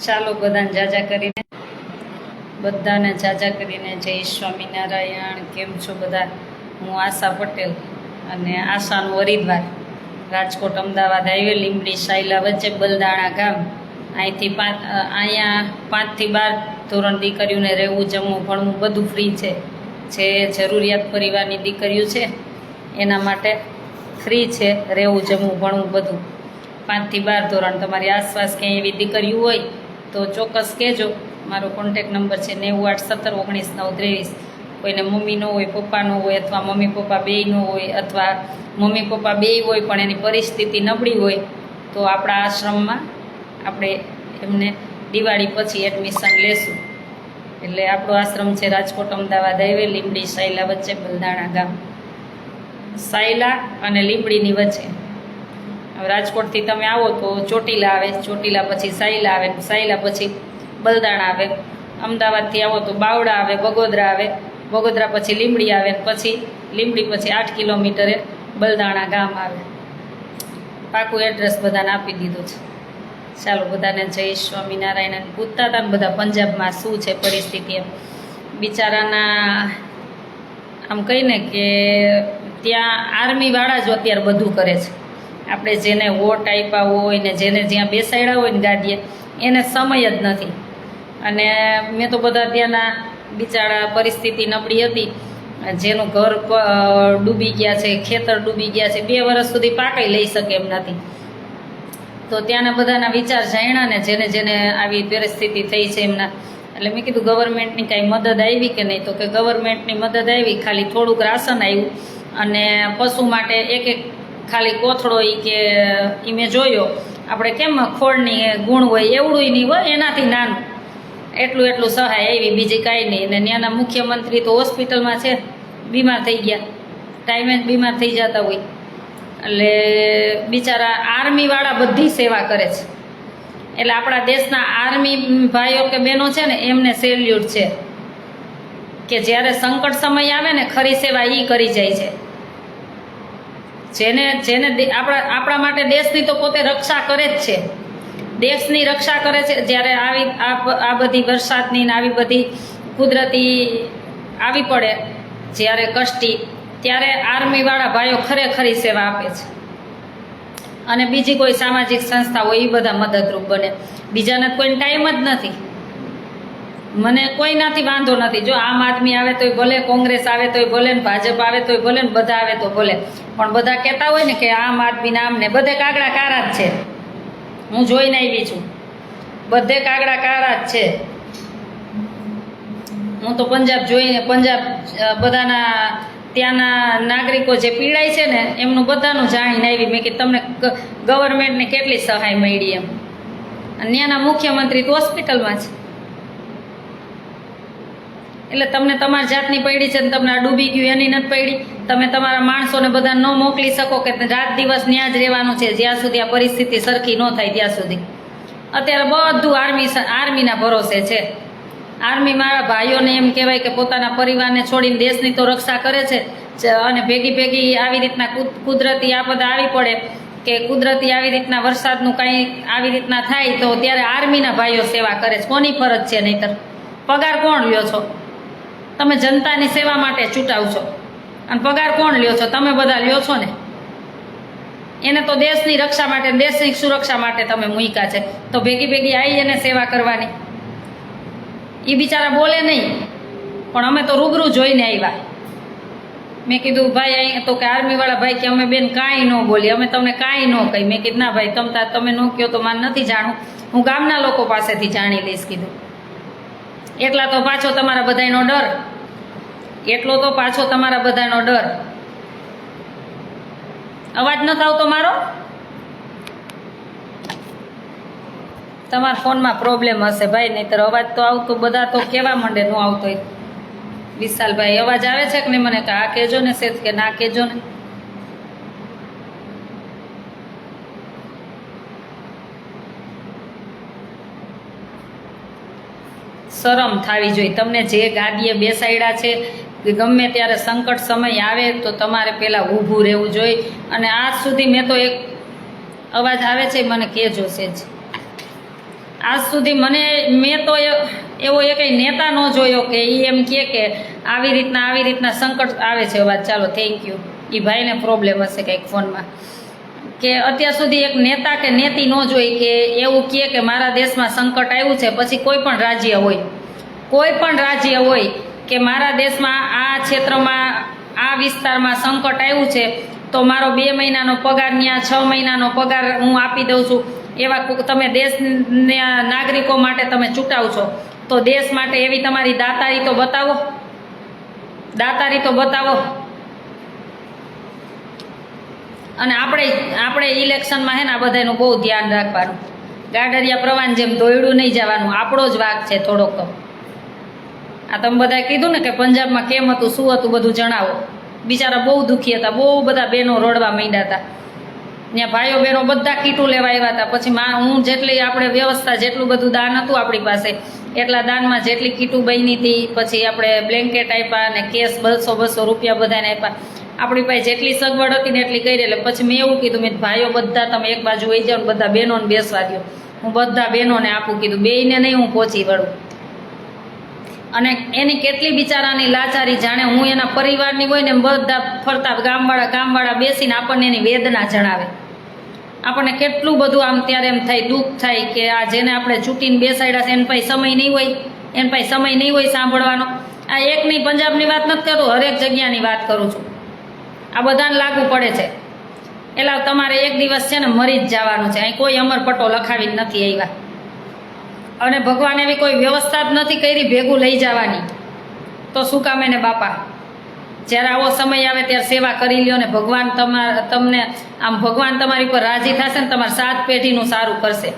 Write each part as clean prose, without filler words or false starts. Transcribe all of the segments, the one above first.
ચાલો બધાને જાજા કરીને જય સ્વામિનારાયણ. કેમ છો બધા? હું આશા પટેલ અને આશાનું હરિદ્વાર રાજકોટ અમદાવાદ હાઈવે લીંબડી સાયલા વચ્ચે બલદાણા ગામ. અહીંથી અહીંયા 5 થી 12 ધોરણ દીકરીઓને રહેવું, જમવું, ભણવું બધું ફ્રી છે. જે જરૂરિયાત પરિવારની દીકરીઓ છે એના માટે ફ્રી છે રહેવું, જમવું, ભણવું બધું. 5 થી 12 ધોરણ. તમારી આસપાસ ક્યાંય એવી દીકરીઓ હોય તો ચોક્કસ કહેજો. મારો કોન્ટેક નંબર છે 981719 923. કોઈને મમ્મી ન હોય, પપ્પા ન હોય, અથવા મમ્મી પપ્પા બેય ન હોય, અથવા મમ્મી પપ્પા બેય હોય પણ એની પરિસ્થિતિ નબળી હોય તો આપણા આશ્રમમાં આપણે એમને દિવાળી પછી એડમિશન લેશું. એટલે આપણો આશ્રમ છે રાજકોટ અમદાવાદ હાઈવે લીંબડી સાયલા વચ્ચે બલદાણા ગામ. સાયલા અને લીંબડીની વચ્ચે. હવે રાજકોટથી તમે આવો તો ચોટીલા આવે, ચોટીલા પછી સાયલા આવે, સાયલા પછી બલદાણા આવે. અમદાવાદથી આવો તો બાવડા આવે, બગોદરા આવે, બગોદરા પછી લીંબડી આવે, પછી લીંબડી પછી 8 કિલોમીટરે બલદાણા ગામ આવે. પાકું એડ્રેસ બધાને આપી દીધું છે. ચાલો બધાને જય સ્વામિનારાયણ. પૂછતા હતા ને બધા પંજાબમાં શું છે પરિસ્થિતિ, એમ બિચારાના આમ કહીને કે ત્યાં આર્મીવાળા જ અત્યારે બધું કરે છે. આપણે જેને વોટ આપ્યા હોય ને જેને જ્યાં બેસાડ્યા હોય ને ગાડીએ, એને સમય જ નથી. અને મેં તો બધા ત્યાંના બિચારા પરિસ્થિતિ નબળી હતી, જેનું ઘર ડૂબી ગયા છે, ખેતર ડૂબી ગયા છે, 2 વર્ષ સુધી પાકઈ લઈ શકે એમ નથી. તો ત્યાંના બધાના વિચાર જાણ્યા ને જેને જેને આવી પરિસ્થિતિ થઈ છે એમના. એટલે મેં કીધું ગવર્મેન્ટની કાંઈ મદદ આવી કે નહીં? તો કે ગવર્મેન્ટની મદદ આવી, ખાલી થોડુંક રાશન આવ્યું અને પશુ માટે એક ખાલી કોથળો કે એ મેં જોયો, આપણે કેમ ખોળની ગુણ હોય એવડું નહીં હોય, એનાથી નાનું એટલું સહાય આવી, બીજી કાંઈ નહીં. અને ત્યાંના મુખ્યમંત્રી તો હોસ્પિટલમાં છે, બીમાર થઈ ગયા, ટાઈમે જ બીમાર થઈ જતા હોય. એટલે બિચારા આર્મીવાળા બધી સેવા કરે છે. એટલે આપણા દેશના આર્મી ભાઈઓ કે બહેનો છે ને એમને સેલ્યુટ છે કે જ્યારે સંકટ સમય આવે ને ખરી સેવા એ કરી જાય છે. જેને આપણા માટે દેશની તો પોતે રક્ષા કરે જ છે, દેશની રક્ષા કરે છે. જ્યારે આ બધી વરસાદની ને આવી બધી કુદરતી આવી પડે જ્યારે કષ્ટી, ત્યારે આર્મીવાળા ભાઈઓ ખરેખરી સેવા આપે છે. અને બીજી કોઈ સામાજિક સંસ્થા હોય એ બધા મદદરૂપ બને. બીજાને કોઈને ટાઈમ જ નથી. મને કોઈનાથી વાંધો નથી. જો આમ આદમી આવે તોય ભલે, કોંગ્રેસ આવે તોય ભલે, ને ભાજપ આવે તોય ભલે, ને બધા આવે તો ભલે. પણ બધા કહેતા હોય ને કે આમ આદમીને આમને, બધે કાગડા કારા જ છે. હું જોઈને આવી છું, બધે કાગડા કારા જ છે. હું તો પંજાબ જોઈને, પંજાબ બધાના ત્યાંના નાગરિકો જે પીડાય છે ને એમનું બધાનું જાણીને આવી. મેં કે તમને ગવર્મેન્ટને કેટલી સહાય મળી એમ. અને ત્યાંના મુખ્યમંત્રી તો હોસ્પિટલમાં છે. એટલે તમને તમારી જાતની પડી છે ને તમને આ ડૂબી ગયું એની નથી પડી. તમે તમારા માણસોને બધા ન મોકલી શકો કે રાત દિવસ ત્યાં જ રહેવાનું છે જ્યાં સુધી આ પરિસ્થિતિ સરખી ન થાય ત્યાં સુધી. અત્યારે બધું આર્મીના ભરોસે છે. આર્મી મારા ભાઈઓને એમ કહેવાય કે પોતાના પરિવારને છોડીને દેશની તો રક્ષા કરે છે. અને ભેગી આવી રીતના કુદરતી આપદા આવી પડે કે કુદરતી આવી રીતના વરસાદનું કાંઈ આવી રીતના થાય તો ત્યારે આર્મીના ભાઈઓ સેવા કરે છે. કોની ફરજ છે? નહીંતર પગાર કોણ લ્યો છો? તમે જનતાની સેવા માટે ચૂંટાવ છો અને પગાર કોણ લ્યો છો? તમે બધા લ્યો છો ને. એને તો દેશની રક્ષા માટે, દેશની સુરક્ષા માટે તમે મૂક્યા છે, તો ભેગી આવી એને સેવા કરવાની. એ બિચારા બોલે નહીં, પણ અમે તો રૂબરૂ જોઈને આવ્યા. મેં કીધું ભાઈ અહીં તો કે આર્મીવાળા ભાઈ કે અમે બેન કાંઈ ન બોલી, અમે તમને કાંઈ ન કહી. મેં કીધું ના ભાઈ, તમે ન કહો તો મારે નથી જાણવું, હું ગામના લોકો પાસેથી જાણી લઈશ. કીધું એટલા તો પાછો તમારા બધાનો ડર, એટલો તો પાછો તમારા બધાનો ડર. અવાજ નથી આવતો મારો? તમારા ફોનમાં પ્રોબ્લેમ હશે ભાઈ, નહીંતર અવાજ તો આવતો, બધા તો કહેવા માંડે ન આવતો. વિશાલભાઈ અવાજ આવે છે કે નહીં? મને કે આ કહેજો ને સેજ કે ના કહેજો ને. શરમ થવી જોઈએ તમને. જે ગાડીએ બેસાડ્યા છે ગમે ત્યારે સંકટ સમય આવે તો તમારે પહેલાં ઊભું રહેવું જોઈએ. અને આજ સુધી મેં તો એક અવાજ આવે છે મને કહેજો સેજ, આજ સુધી મેં તો એવો કંઈ નેતા ન જોયો કે એ એમ કહે કે આવી રીતના સંકટ આવે છે. વાત ચાલો, થેન્ક યુ. એ ભાઈને પ્રોબ્લેમ હશે કંઈક ફોનમાં. કે અત્યાર સુધી એક નેતા કે નેતી ન જોઈ કે એવું કહે કે મારા દેશમાં સંકટ આવ્યું છે. પછી કોઈ પણ રાજ્ય હોય કે મારા દેશમાં આ ક્ષેત્રમાં આ વિસ્તારમાં સંકટ આવ્યું છે તો મારો 2 મહિનાનો પગાર ત્યાં 6 મહિનાનો પગાર હું આપી દઉં છું. એવા તમે દેશના નાગરિકો માટે તમે ચૂંટાવ છો તો દેશ માટે એવી તમારી દાતારી તો બતાવો. અને આપણે ઇલેક્શનમાં હે ને આ બધાનું બહુ ધ્યાન રાખવાનું. ગાડરિયા પ્રવાન જેમ દોયડું નહીં જવાનું. આપણો જ વાંક છે થોડોક તો. આ તમે બધાએ કીધું ને કે પંજાબમાં કેમ હતું, શું હતું, બધું જણાવો. બિચારા બહુ દુઃખી હતા. બહુ બધા બહેનો રડવા માંડ્યા હતા. ત્યાં ભાઈઓ બહેનો બધા કીટું લેવા આવ્યા હતા. પછી હું જેટલી આપણે વ્યવસ્થા, જેટલું બધું દાન હતું આપણી પાસે, એટલા દાનમાં જેટલી કીટું બની હતી, પછી આપણે બ્લેન્કેટ આપ્યા અને કેસ 200 રૂપિયા બધાને આપ્યા. આપણી પાસે જેટલી સગવડ હતી ને એટલી કરી. એટલે પછી મેં એવું કીધું, મેં ભાઈઓ બધા તમે એક બાજુ વહી જાઓ ને બધા બહેનોને બેસવા દો. હું બધા બહેનોને આપું કીધું, બેયને નહીં હું પહોંચી વળું. અને એની કેટલી બિચારાની લાચારી જાણે હું એના પરિવારની હોય ને બધા ફરતા ગામવાળા બેસીને આપણને એની વેદના જણાવે. આપણને કેટલું બધું આમ ત્યારે એમ થાય, દુઃખ થાય કે આ જેને આપણે ચૂંટીને બેસાડ્યા છે એને પાસે સમય નહીં હોય સાંભળવાનો. આ એક નહીં, પંજાબની વાત નથી કરતો, હરેક જગ્યાની વાત કરું છું. આ બધાને લાગુ પડે છે. એટલે તમારે એક દિવસ છે ને મરી જ જવાનું છે. અહીં કોઈ અમરપટ્ટો લખાવીને નથી આવ્યા. અને ભગવાન એવી કોઈ વ્યવસ્થા જ નથી કરી ભેગું લઈ જવાની. તો શું કામ એને બાપા? જ્યારે આવો સમય આવે ત્યારે સેવા કરી લ્યો ને ભગવાન ભગવાન તમારી પર રાજી થશે ને તમારા 7 પેઢીનું સારું કરશે.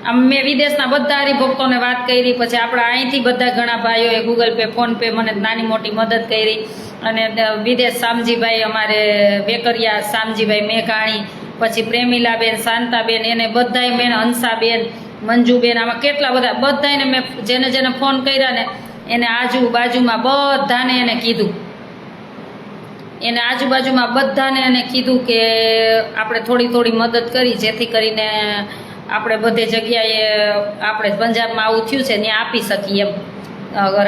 આમ મેં વિદેશના બધા હરિભક્તોને વાત કરી. પછી આપણા અહીંથી બધા ઘણા ભાઈઓએ ગૂગલ પે, ફોન પે મને નાની મોટી મદદ કરી. અને વિદેશ શામજીભાઈ, અમારે વેકરિયા શામજીભાઈ મેઘાણી, પછી પ્રેમીલાબેન, શાંતાબેન, એને બધાએ મેં, હંસાબેન, મંજુબેન, આમાં કેટલા બધા બધાને મેં જેને ફોન કર્યા ને એને આજુબાજુમાં બધાને એને કીધું. એને કીધું કે આપણે થોડી મદદ કરી, જેથી કરીને આપણે બધે જગ્યાએ આપણે પંજાબમાં આવું થયું છે ત્યાં આપી શકીએ એમ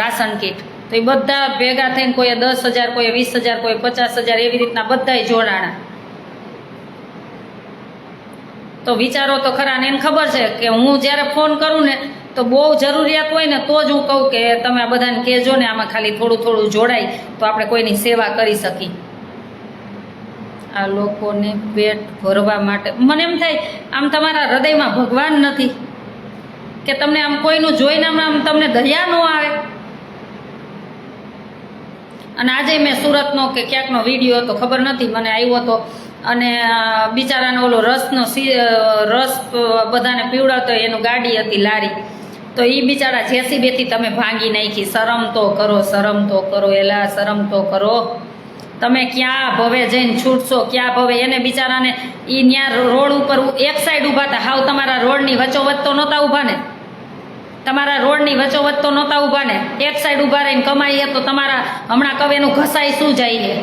રાશન કીટ. તો એ બધા ભેગા થઈને કોઈએ 10,000, કોઈએ 20,000, કોઈએ 50,000 એવી રીતના બધાય જોડાણા. તો વિચારો તો ખરા. ને એને ખબર છે કે હું જ્યારે ફોન કરું ને તો બહુ જરૂરિયાત હોય ને તો જ હું કહું કે તમે આ બધાને કહેજો ને, આમાં ખાલી થોડું જોડાય તો આપણે કોઈની સેવા કરી શકીએ. આ લોકોને પેટ ભરવા માટે મને એમ થાય આમ તમારા હૃદયમાં ભગવાન નથી કે તમને આમ કોઈનું જોઈને આમ તમને દયા ન આવે. અને આજે મેં સુરતનો કે ક્યાંકનો વિડીયો હતો, ખબર નથી, મને આવ્યો હતો. અને બિચારાને ઓલો રસ બધાને પીવડાવતો એનું ગાડી હતી, લારી. તો એ બિચારા જેસીબીથી તમે ભાંગી નાખી. શરમ તો કરો એલા, શરમ તો કરો. તમે ક્યાં ભવે જઈને છૂટશો, ક્યાં ભવે? એને બિચારાને એ ત્યાં રોડ ઉપર એક સાઈડ ઊભા હતા. હાવ તમારા રોડની વચ્ચોવચ્ચ તો નહોતા ઊભા ને. એક સાઈડ ઊભા રહીને કમાઈએ તો તમારા હમણાં કવેનું ઘસાઈ શું જાય?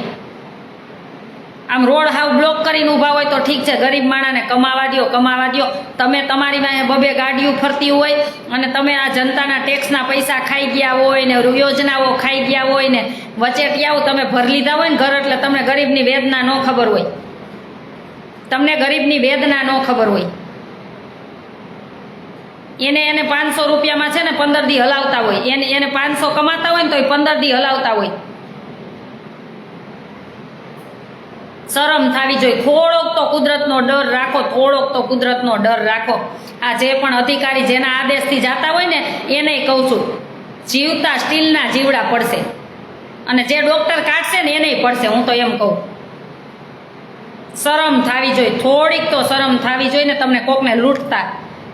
આમ રોડ હાવ બ્લોક કરીને ઊભા હોય તો ઠીક છે, ગરીબ માણાને કમાવા દ્યો. તમે તમારી પાસે 2 ગાડીઓ ફરતી હોય અને તમે આ જનતાના ટેક્સના પૈસા ખાઈ ગયા હોય ને યોજનાઓ ખાઈ ગયા હોય ને વચેટિયાઓ તમે ભરી લીધા હોય ને ઘર, એટલે તમને ગરીબની વેદના ન ખબર હોય. એને 500 રૂપિયામાં છે ને 15 દી હલાવતા હોય. એને 500 કમાતા હોય ને તો 15 દી હલાવતા હોય. શરમ થાવી જોઈએ. થોડોક તો કુદરતનો ડર રાખો. આ જે પણ અધિકારી જેના આદેશથી જતા હોય ને એને કહું છું, જીવતા સ્ટીલના જીવડા પડશે. અને જે ડૉક્ટર કાઢશે ને એને પડશે. હું તો એમ કહું, શરમ થાવી જોઈએ. થોડીક તો શરમ થાવી જોઈએ ને. તમને કોકને લૂંટતા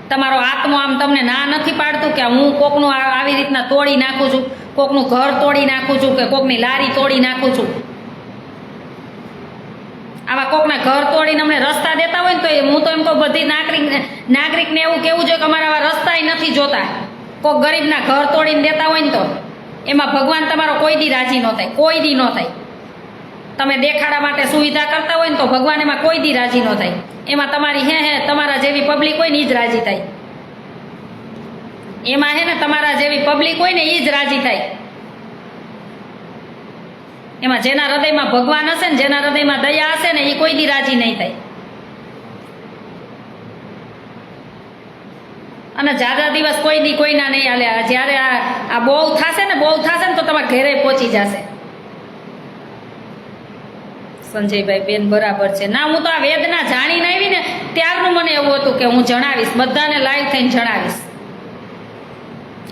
તમારો આત્મો આમ તમને ના નથી પાડતું કે હું કોકનું આવી રીતના તોડી નાખું છું, કોકનું ઘર તોડી નાખું છું, કે કોકની લારી તોડી નાખું છું? આવા કોકના ઘર તોડીને અમને રસ્તા દેતા હોય ને તો હું તો એમ કહું બધી નાગરિકને એવું કહેવું જોઈએ કે અમારે આવા રસ્તાય નથી જોતા. કોક ગરીબના ઘર તોડીને દેતા હોય ને તો એમાં ભગવાન તમારો કોઈ દી રાજી ન થાય. તમે દેખાડા માટે સુવિધા કરતા હોય ને તો ભગવાન એમાં કોઈ દી રાજી ન થાય. એમાં તમારી તમારા જેવી પબ્લિક હોય ને એ જ રાજી થાય. એમાં હે ને તમારા જેવી પબ્લિક હોય ને એ જ રાજી થાય. એમાં જેના હૃદયમાં ભગવાન હશે ને, જેના હૃદયમાં દયા હશે ને, એ કોઈ દી રાજી નહીં થાય. અને જ્યાદા દિવસ કોઈ દી કોઈના નહીં હાલે. જ્યારે આ બહુ થશે ને તો તમારા ઘરે પહોંચી જશે. સંજયભાઈ બેન બરાબર છે. ના, હું તો આ વેદના જાણીને આવી ને ત્યારનું મને એવું હતું કે હું જણાવીશ, બધાને લાઈવ થઈને જણાવીશ.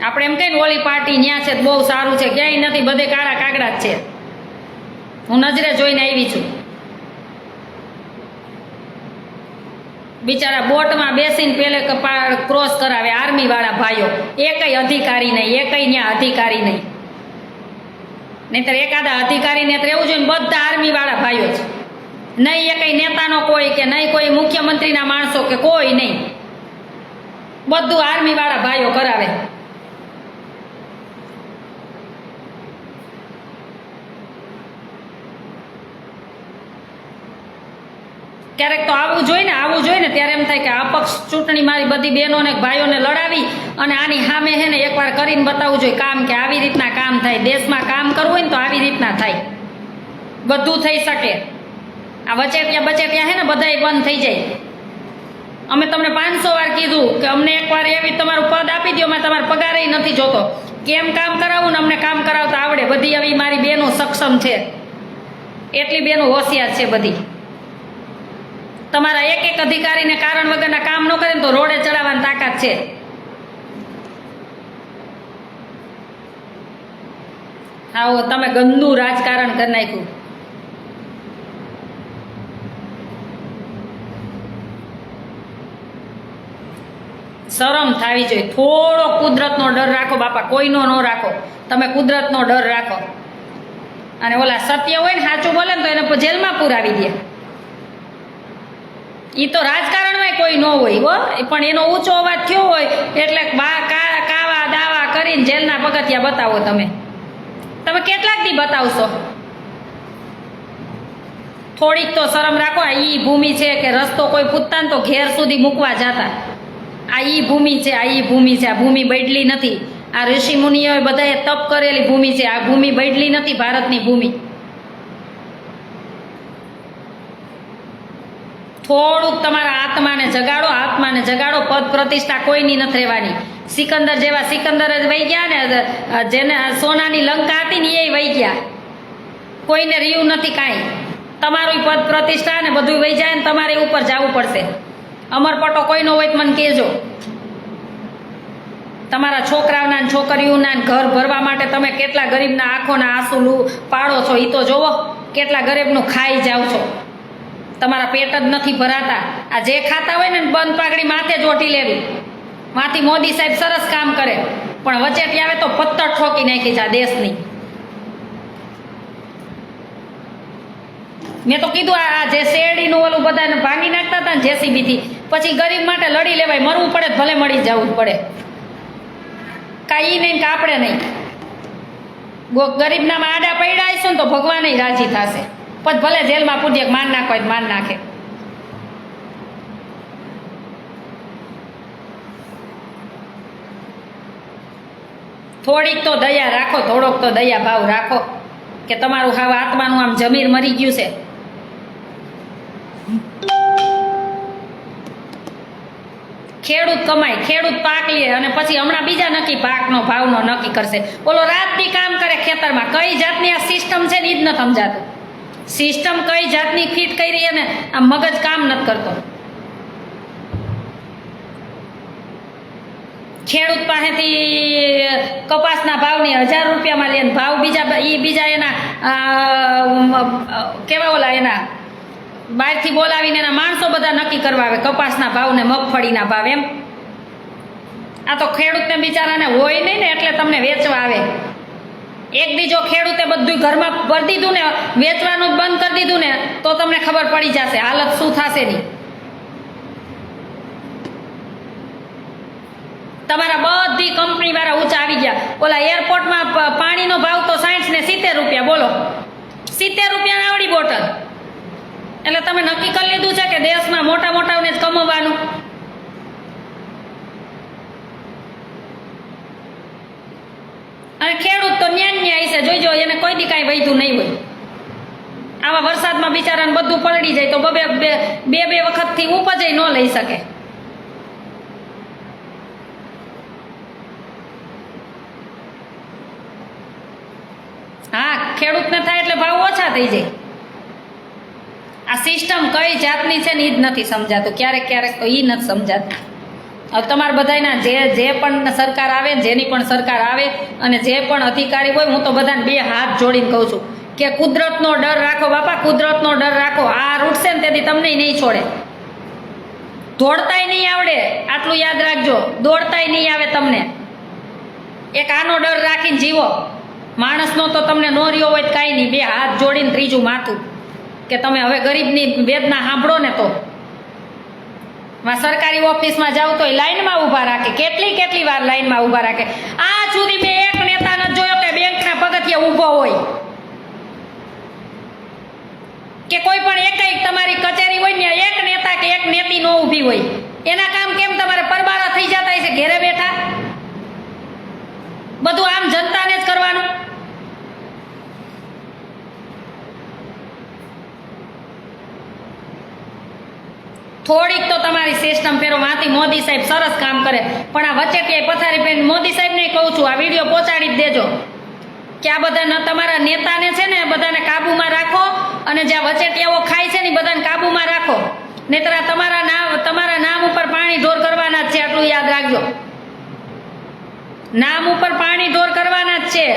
આપણે એમ કહીને ઓલી પાર્ટી ન્યા છે બહુ સારું છે, ક્યાંય નથી, બધે કાળા કાગડા જ છે. હું નજરે જોઈને આવી છું. બિચારા બોટમાં બેસીને પેલે ક્રોસ કરાવે આર્મી વાળા ભાઈઓ, એકય અધિકારી નહીં, એકય ન્યા અધિકારી નહીં. નહીતર એકાદા અધિકારીને રહેવું જોઈએ ને, બધા આર્મી વાળા ભાઈઓ છે. નહીં એકય નેતાનો કોઈ, કે નહીં કોઈ મુખ્યમંત્રીના માણસો, કે કોઈ નહીં, બધું આર્મી વાળા ભાઈઓ કરાવે. ક્યારેક તો આવવું જોઈએ ને ત્યારે એમ થાય કે અપક્ષ ચૂંટણી મારી બધી બહેનોને ભાઈઓને લડાવી અને આની સામે હે ને એકવાર કરીને બતાવવું જોઈએ કામ, કે આવી રીતના કામ થાય. દેશમાં કામ કરવું હોય ને તો આવી રીતના થાય, બધું થઈ શકે. આ વચેટિયા હે ને બધાય બંધ થઈ જાય. અમે તમને 500 વાર કીધું કે અમને એકવાર એવી તમારું પદ આપી દો, અમે તમારો પગાર નથી જોતો. કેમ કામ કરાવવું ને અમને કામ કરાવતા આવડે. બધી આવી મારી બહેનો સક્ષમ છે, એટલી બહેનો હોશિયાર છે બધી. તમારા એક અધિકારીને કારણ વગરના કામ ન કરે તો રોડે ચડાવવાની તાકાત છે. આવો તમે ગંદુ રાજકારણ કરી નાખ્યું. શરમ થાવી જોઈએ. થોડો કુદરતનો ડર રાખો બાપા, કોઈનો ન રાખો. તમે કુદરતનો ડર રાખો. અને ઓલા સત્ય હોય ને, સાચું બોલે ને તો એને જેલમાં પુરાવી દે. એ તો રાજકારણમાં કોઈ ન હોય હો, પણ એનો ઊંચો અવાજ થયો હોય એટલે કાવા દાવા કરીને જેલના પગથિયા બતાવો. તમે કેટલાક દી બતાવશો? થોડીક તો શરમ રાખો. આ ઈ ભૂમિ છે કે રસ્તો કોઈ પૂછતા ને તો ઘેર સુધી મૂકવા જતા. આ ઈ ભૂમિ છે, આ ભૂમિ બદલી નથી. આ ઋષિ મુનિઓએ બધાએ તપ કરેલી ભૂમિ છે. આ ભૂમિ બદલી નથી, ભારતની ભૂમિ. થોડુંક તમારા આત્માને જગાડો. પદ પ્રતિષ્ઠા કોઈની નથી રહેવાની. સિકંદર જેવા સિકંદર જ વહી ગયા ને, જેને સોનાની લંકા હતી ને એ વહી ગયા. કોઈને રહ્યું નથી કાંઈ. તમારું પદ પ્રતિષ્ઠા ને બધું વહી જાય ને તમારે ઉપર જવું પડશે. અમરપટો કોઈનો હોય તો મને કહેજો. તમારા છોકરાઓના ને છોકરીઓના ઘર ભરવા માટે તમે કેટલા ગરીબના આંખોના આંસુ પાડો છો એ તો જોવો. કેટલા ગરીબનું ખાઈ જાઓ છો. તમારા પેટ જ નથી ભરાતા. આ જે ખાતા હોય ને બંધ પાઘડી માથે જ ઓઢી લેવી. માથી મોદી સાહેબ સરસ કામ કરે, પણ વચેટી આવે તો પત્તર ઠોકી નાખી છે આ દેશની. મેં તો કીધું આ જે શેરડીનું ઓલું બધાને ભાંગી નાખતા હતા ને જેસીબીથી, પછી ગરીબ માટે લડી લેવાય. મરવું પડે ભલે મળી જવું જ પડે. કાંઈ નહીં કે આપણે નહીં. ગરીબનામાં આડા પડ્યા આવીશું ને તો ભગવાન રાજી થશે. પછી ભલે જેલમાં પૂજ્ય માન નાખો હોય માન નાખે. થોડીક તો દયા રાખો, થોડોક તો દયા ભાવ રાખો કે તમારું હાવ આત્માનું આમ જમીર મરી ગયું છે. ખેડૂત કમાય, ખેડૂત પાક લે અને પછી હમણાં બીજા નક્કી પાકનો ભાવનો નક્કી કરશે. ઓલો રાતથી કામ કરે ખેતરમાં. કઈ જાતની આ સિસ્ટમ છે ને એ જ નથી સમજાતું. સિસ્ટમ કઈ જાતની ફિટ કરી અને આ મગજ કામ નથી કરતો. ખેડૂત પાસેથી કપાસના ભાવની 1000 રૂપિયામાં લે, ભાવ બીજા એના કેવા ઓલા એના બહારથી બોલાવીને એના માણસો બધા નક્કી કરવા આવે કપાસના ભાવ ને મગફળીના ભાવ. એમ આ તો ખેડૂતને બિચારાને હોય નહીં ને એટલે તમને વેચવા આવે. એક દી જો ખેડૂતે બધું ઘરમાં ભરી દીધું ને, વેચવાનું બંધ કરી દીધું ને, તો તમને ખબર પડી જશે હાલત શું થશે ની. તમારા બધી કંપની વાળા ઊંચા આવી ગયા. ઓલા એરપોર્ટમાં પાણીનો ભાવ તો 60 ને 70 રૂપિયા. બોલો, 70 રૂપિયાની આવડી બોટલ. એટલે તમે નક્કી કરી લીધું છે કે દેશમાં મોટા મોટાઓને જ કમાવાનું. અને ખેડૂત તો ન્યા હશે, જોઈજો એને કોઈ દી કાંઈ વૈધું નહીં હોય. આવા વરસાદમાં બિચારાને બધું પલળી જાય તો બે વખતથી ઉપજ ન લઈ શકે. હા, ખેડૂતને થાય એટલે ભાવ ઓછા થઈ જાય. આ સિસ્ટમ કઈ જાતની છે ને એ જ નથી સમજાતું. ક્યારેક તો એ નથી સમજાતું. હવે તમારે બધાના જે પણ સરકાર આવે, જેની પણ સરકાર આવે અને જે પણ અધિકારી હોય, હું તો બધાને બે હાથ જોડીને કહું છું કે કુદરતનો ડર રાખો બાપા, કુદરતનો ડર રાખો. આ રૂટશે ને તેથી તમને નહીં છોડે. દોડતાય નહીં આવડે, આટલું યાદ રાખજો. દોડતાય નહીં આવે તમને. એક આનો ડર રાખીને જીવો. માણસનો તો તમને નો રહ્યો હોય કાંઈ નહીં. બે હાથ જોડીને ત્રીજું માથું કે તમે હવે ગરીબની વેદના સાંભળો ને તો સરકારી ઓફિસમાં જાવ તો લાઈનમાં ઊભા રાખે. કેટલી વાર લાઈનમાં ઊભા રાખે. આ સુધી મેં એક નેતા નથી જોયો કે બેંકના પગથિયે ઊભો હોય કે કોઈ પણ એક તમારી કચેરી હોય ને એક નેતા કે એક નેતી નો ઊભી હોય. એના કામ કેમ તમારે પરબારા થઈ જતા છે ઘેરે બેઠા? બધું આમ જનતાને જ કરવાનું. થોડીક તો તમારી સિસ્ટમ ફેરો. વાંથી મોદી સાહેબ સરસ કામ કરે, પણ આ વચેટિયા પથારી પેન મોદી સાહેબને કહું છું, આ વિડીયો પહોંચાડી જ દેજો કે આ બધા તમારા નેતાને છે ને બધાને કાબુમાં રાખો, અને જ્યાં વચેટિયાઓ ખાય છે ને બધાને કાબુમાં રાખો. નહીંતર તમારા નામ ઉપર પાણી ઢોર કરવાના જ છે. આટલું યાદ રાખજો. નામ ઉપર પાણી ઢોર કરવાના જ છે.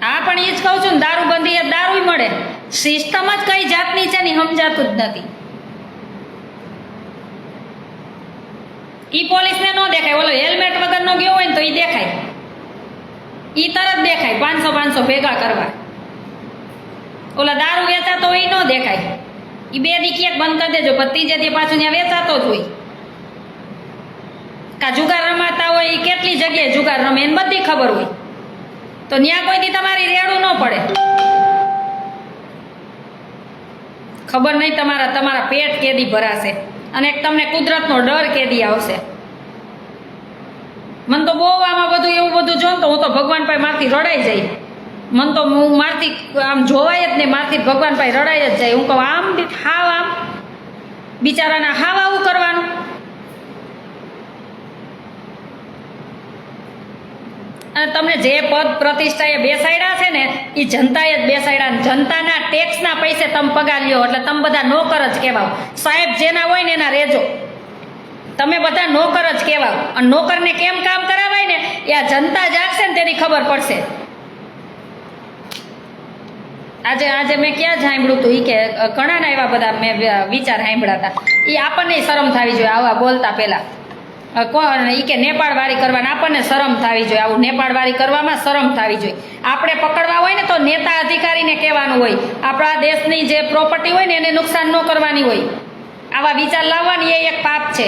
હા, પણ એ જ કહું છું ને, દારૂબંધી એ દારૂ મળે. સિસ્ટમ જ કઈ જાતની છે ને સમજાતું જ નથી. ઈ પોલીસને ન દેખાય. ઓલો હેલ્મેટ વગરનો ગયો હોય ને તો ઈ દેખાય. ઈ તરત દેખાય 500 ભેગા કરવા. ઓલા દારૂ વેચાતો હોય ન દેખાય. ઈ બે દી ક્યાંક બંધ કરી દેજો, પણ ત્રીજે દી પાછું ત્યાં વેચાતો જ હોય. કા જુગાર રમાતા હોય, એ કેટલી જગ્યાએ જુગાર રમે એને બધી ખબર હોય, તો ત્યાં કોઈ દી તમારી રેડું ન પડે. ખબર નહીં તમારા પેટ કેદી ભરાશે અને એક તમને કુદરતનો ડર કેદી આવશે. મને તો બહુ આમાં બધું એવું બધું જો તો હું તો ભગવાન પાસે મારથી રડાઈ જાય. મને તો હું મારથી આમ જોવાય જ નહીં, મારથી ભગવાન પાસે રડાઈ જ જાય. હું કહું આમ હાવ આમ બિચારાના હાવ આવું કરવાનું. અને તમને જે પદ પ્રતિષ્ઠાએ બેસાડ્યા છે ને એ જનતાએ જ બેસાડ્યા. જનતાના ટેક્સના પૈસે તમે પગાર લ્યો એટલે તમે બધા નોકર જ કહેવાઓ. સાહેબ જેના હોય ને એના રેજો. તમે બધા નોકર જ કહેવાઓ. અને નોકરને કેમ કામ કરાવાય ને એ આ જનતા જાગશે ને તેની ખબર પડશે. આજે મેં ક્યાં જ સાંભળ્યું હતું, એ કે ઘણાના એવા બધા મેં વિચાર સાંભળ્યા હતા. એ આપણને શરમ થવી જોઈએ આવા બોલતા પહેલા. કોણ એ કે નેપાળવાળી કરવાના, આપણને શરમ થવી જોઈએ. આવું નેપાળવાળી કરવામાં શરમ થવી જોઈએ. આપણે પકડવા હોય ને તો નેતા અધિકારીને કહેવાનું હોય. આપણા દેશની જે પ્રોપર્ટી હોય ને એને નુકસાન ન કરવાની હોય. આવા વિચાર લાવવાની એ એક પાપ છે.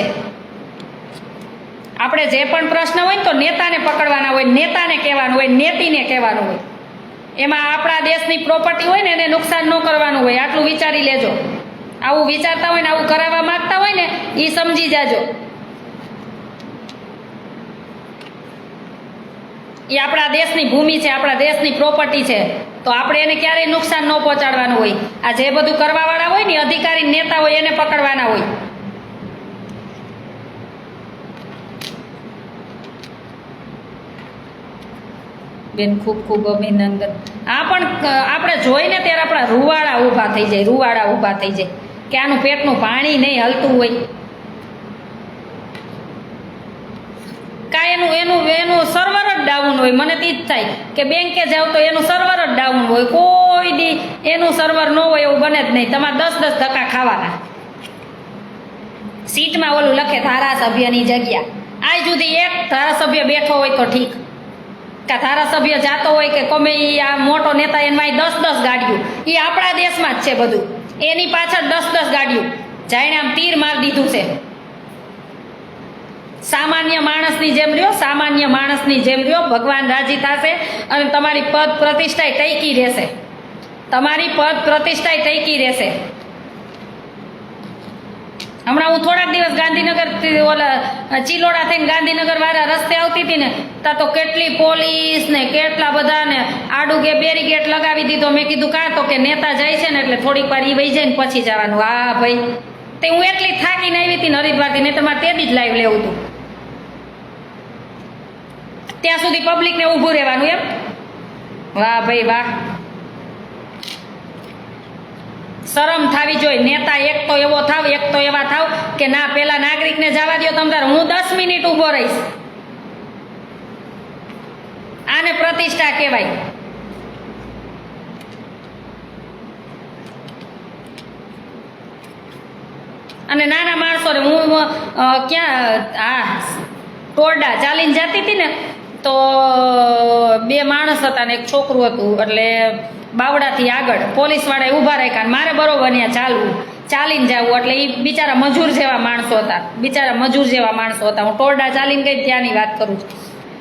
આપણે જે પણ પ્રશ્ન હોય ને તો નેતાને પકડવાના હોય, નેતાને કહેવાનું હોય, નેતીને કહેવાનું હોય. એમાં આપણા દેશની પ્રોપર્ટી હોય ને એને નુકસાન ન કરવાનું હોય. આટલું વિચારી લેજો. આવું વિચારતા હોય ને આવું કરાવવા માંગતા હોય ને એ સમજી જાજો. એ આપણા દેશની ભૂમિ છે, આપણા દેશની પ્રોપર્ટી છે, તો આપણે એને ક્યારેય નુકસાન ન પહોંચાડવાનું હોય. આ જે બધું કરવાવાળા હોય ને અધિકારી નેતા હોય એને પકડવાના હોય. બેન ખૂબ ખૂબ અભિનંદન. આ પણ આપણે જોઈને ત્યારે આપણા રૂવાડા ઊભા થઈ જાય, રૂવાડા ઊભા થઈ જાય કે આનું પેટનું પાણી નહીં હલતું હોય. એનું સર્વર જ ડાઉન હોય. મને તો જ થાય કે બેંકે જાવ તો એનું સર્વર જ ડાઉન હોય. કોઈ દી એનું સર્વર ન હોય એવું બને જ નહીં. તમારે 10 ધક્કા ખાવાના. સીટમાં ઓલું લખે ધારાસભ્યની જગ્યા. આજ સુધી એક ધારાસભ્ય બેઠો હોય તો ઠીક, કે ધારાસભ્ય જાતો હોય કે ગમે આ મોટો નેતા એમાં 10 ગાડીઓ. એ આપણા દેશમાં જ છે બધું. એની પાછળ 10 ગાડીઓ જાણે આમ તીર મારી દીધું છે. સામાન્ય માણસની જેમ રહ્યો, સામાન્ય માણસની જેમ રહ્યો. ભગવાન રાજી થશે અને તમારી પદ પ્રતિષ્ઠા ટકી રહેશે. તમારી પદ પ્રતિષ્ઠા ટકી રહેશે. હમણાં હું થોડાક દિવસ ગાંધીનગર ઓલા ચિલોડા થઈને ગાંધીનગર વાળા રસ્તે આવતી હતી ને ત્યાં તો કેટલી પોલીસ ને કેટલા બધા ને આડું કે બેરીગેટ લગાવી દીધો. મેં કીધું કાં તો કે નેતા જાય છે ને એટલે થોડીક વાર ઈ વહી જાય ને પછી જવાનું. હા ભાઈ, તે હું એટલી થાકીને આવી હતી ને હરિદ્વારથી, ને તમારે તે દી જ લાઈવ લેવું હતું. ત્યાં સુધી પબ્લિકને ઊભું રહેવાનું એમ. વાહ ભાઈ વાહ, શરમ થાવી જોઈએ. નેતા એક તો એવો થાવ, એક તો એવા થાવ કે ના પેલા નાગરિકને જવા દો તમ તારે, હું 10 મિનિટ ઊભો રહીશ. આને પ્રતિષ્ઠા કહેવાય. અને નાના માણસોને હું ક્યાં ટોરડા ચાલીને જતી હતી ને તો 2 માણસ હતા ને એક છોકરું હતું. એટલે બાવડાથી આગળ પોલીસવાળાએ ઊભા રાખ્યા. મારે બરોબર ત્યાં ચાલવું, ચાલીને જવું. એટલે એ બિચારા મજૂર જેવા માણસો હતા. હું ટોરડા ચાલીને ગઈ ત્યાંની વાત કરું છું.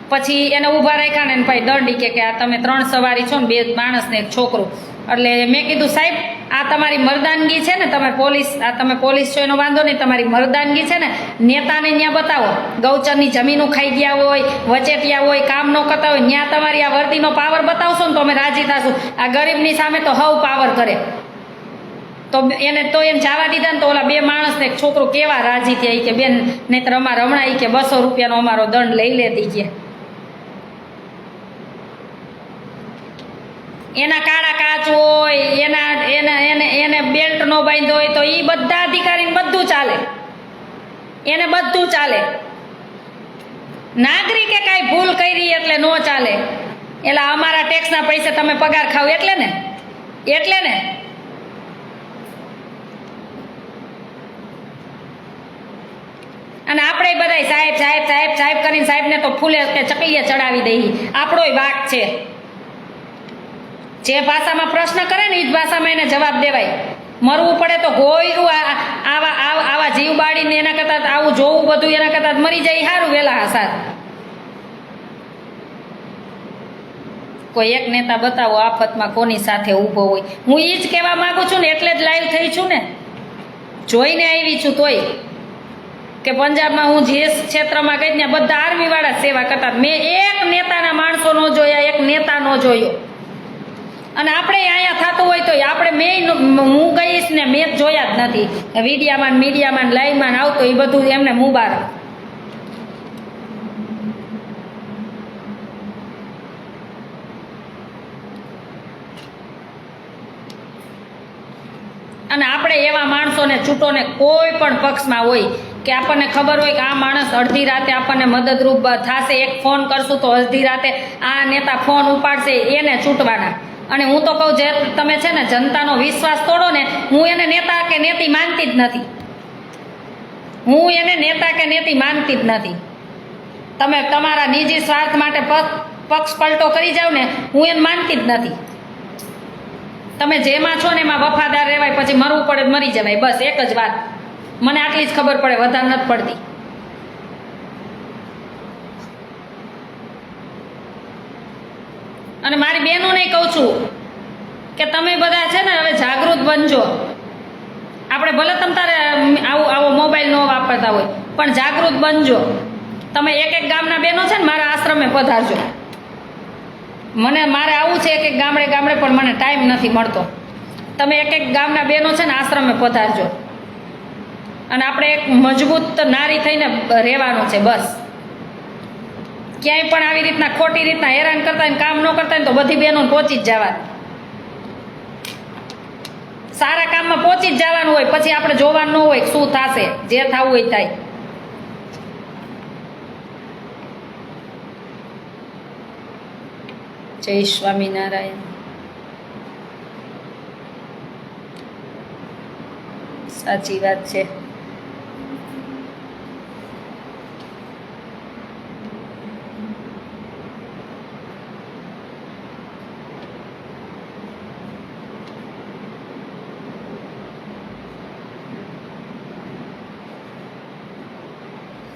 પછી એને ઊભા રાખ્યા ને ભાઈ દંડી કે આ તમે 3 સવારી છો ને 2 માણસ ને એક છોકરું. એટલે મેં કીધું સાહેબ આ તમારી મર્દાનગી છે ને, તમે પોલીસ છો એનો વાંધો નહીં, તમારી મર્દાનગી છે ને નેતાને ત્યાં બતાવો. ગૌચરની જમીનો ખાઈ ગયા હોય, વચેટિયા હોય, કામ ન કરતા હોય, ત્યાં તમારી આ વર્દીનો પાવર બતાવશો ને તો અમે રાજી થશું. આ ગરીબની સામે તો હવ પાવર કરે. તો એમ જવા દીધા ને તો ઓલા 2 માણસ ને એક છોકરો કેવા રાજી થયા કે બેન નહીતર અમારે હમણાં કે 200 રૂપિયાનો અમારો દંડ લઈ લેતી કે. એના કાળા કાચ હોય, એને બેલ્ટ નો બાંધ્યો હોય તો એ બધા અધિકારીને બધું ચાલે, એને બધું ચાલે. નાગરિકે કાંઈ ભૂલ કરી એટલે નો ચાલે. એટલે અમારા ટેક્સના પૈસે તમે પગાર ખાવ એટલે ને. અને આપણે બધાય સાહેબ સાહેબ સાહેબ સાહેબ કરીને સાહેબને તો ફૂલે કે ચકલીએ ચડાવી દઈએ. આપણોય વાક છે. જે ભાષામાં પ્રશ્ન કરે ને એ જ ભાષામાં એને જવાબ દેવાય. મરવું પડે તો ગોયરું આવા જીવ બાળીને એના કરતાં આવું જોવું બધું એના કરતાં મરી જાય સારું વહેલા હાસાર. કોઈ એક નેતા બતાવો આફતમાં કોની સાથે ઊભો હોય. હું એ જ કહેવા માંગુ છું ને એટલે જ લાઈવ થઈ છું ને, જોઈને આવી છું. તોય કે પંજાબમાં હું જે ક્ષેત્રમાં ગઈ ને બધા આર્મીવાળા સેવા કરતા. મેં એક નેતાના માણસો ન જોયા, એક નેતા ન જોયો. અને આપણે અહીંયા થતું હોય તો આપણે હું ગઈશ ને મેં જોયા જ નથી. મીડિયામાં લાઈવમાં આવતો એ બધું એમને મુબારક. અને આપણે એવા માણસોને છૂટોને કોઈ પણ પક્ષમાં હોય કે આપણને ખબર હોય કે આ માણસ અડધી રાતે આપણને મદદરૂપ થશે, એક ફોન કરશું તો અડધી રાતે આ નેતા ફોન ઉપાડશે, એને છૂટવાના. અને હું તો કહું જે તમે છે ને જનતાનો વિશ્વાસ તોડો ને, હું એને નેતા કે નેતી માનતી જ નથી. તમે તમારા નિજી સ્વાર્થ માટે પક્ષ પલટો કરી જાવ ને, હું એને માનતી જ નથી. તમે જેમાં છો ને એમાં વફાદાર રહેવાય, પછી મરવું પડે મરી જવાય, બસ એક જ વાત. મને આટલી જ ખબર પડે, વધારે નથી પડતી. અને મારી બહેનોને કહું છું કે તમે બધા છે ને હવે જાગૃત બનજો. આપણે ભલે તમ તારે આવો મોબાઈલ ન વાપરતા હોય પણ જાગૃત બનજો. તમે એક ગામના બહેનો છે ને મારા આશ્રમે પધારજો. મારે આવું છે એક ગામડે પણ મને ટાઈમ નથી મળતો. તમે એક ગામના બહેનો છે ને આશ્રમે પધારજો. અને આપણે એક મજબૂત નારી થઈને રહેવાનું છે બસ. ક્યાંય પણ આવી રીતના ખોટી રીતના હેરાન કરતા હોય, કામ ન કરતા હોય તો બધી બહેનોને પહોંચી જ જવાનું. સારા કામમાં પહોંચી જ જવાનું હોય, પછી આપણે જોવાનું ન હોય શું થશે, જે થવું હોય થાય. જય સ્વામિનારાયણ. સાચી વાત છે.